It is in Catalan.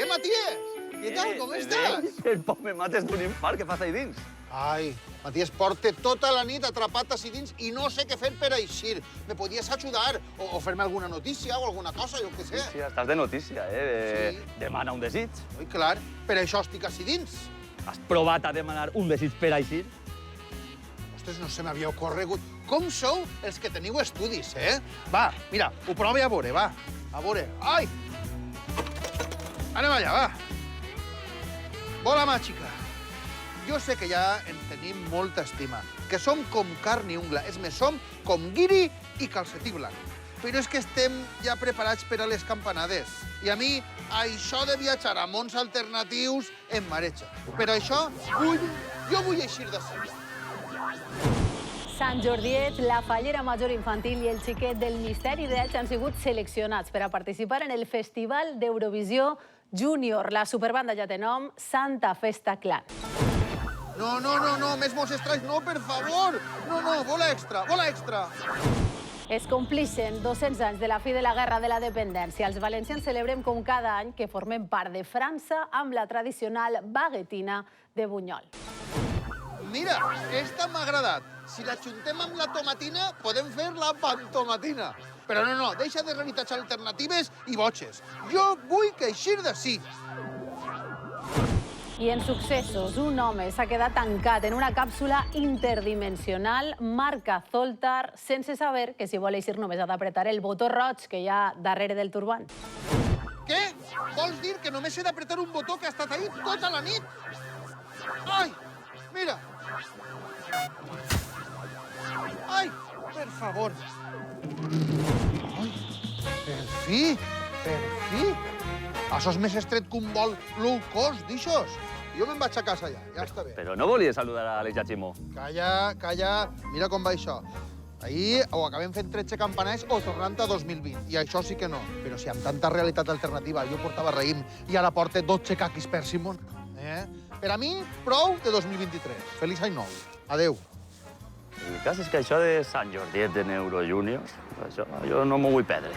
Matías? Què tal, com estàs? Poc me mates d'un infart, què fas ahí dins? Ai, Matías, porte tota la nit atrapat així dins i no sé què fer per eixir. Me podies ajudar o fer-me alguna notícia o alguna cosa, jo què sé. Sí, estàs de notícia, Sí. Demana un desig. Oi, clar, per això estic així dins. Has provat a demanar un desig per eixir? Ostres, no se m'havia ocorregut. Com sou els que teniu estudis, eh? Va, mira, ho prove a veure, va. A veure. Ai! Anem allà, va. Bola màgica. Jo sé que ja en tenim molta estima, que som com carn i ungla. És més, som com guiri i calcetí blanc. Però és que estem ja preparats per a les campanades. I a mi, això de viatjar a mons alternatius em mareja. Per això, jo vull eixir d'ací. Sant Jordiet, la Fallera Major Infantil i el Xiquet del Misteri d'Elx han sigut seleccionats per a participar en el Festival d'Eurovisió Júnior. La superbanda ja té nom, Santa Festa Clan. No, més mos estranys, no, per favor. No, bola extra, bola extra. Es complixen 200 anys de la fi de la Guerra de la Dependència. Els valencians celebrem com cada any que formem part de França amb la tradicional baguetina de bunyol. Mira, esta m'ha agradat. Si la juntem amb la tomatina, podem fer la pantomatina. Però no, deixa de realitats alternatives i boixes. Jo vull que eixir d'ací. I en successos, un home s'ha quedat tancat en una càpsula interdimensional marca Zoltar sense saber que si vol eixir només ha d'apretar el botó roig que hi ha darrere del turbant. Què? Vols dir que només he d'apretar un botó que ha estat ahí tota la nit? Ai, mira. Ai, per favor. Ai, per fi. Això és més estret que un vol low cost, d'aixòs. Jo me'n vaig a casa ja està bé. Però no volies saludar a l'Eix Ximó? Calla. Mira com va això. Ahir o acabem fent 13 campaners o tornant a 2020. I això sí que no. Però si amb tanta realitat alternativa jo portava raïm i ara porte 12 caquis per Simon. Per a mi, prou de 2023. Feliç any nou. Adéu. El cas és que això de Sant Jordiet en Euro Junior, això jo no m'ho vull perdre.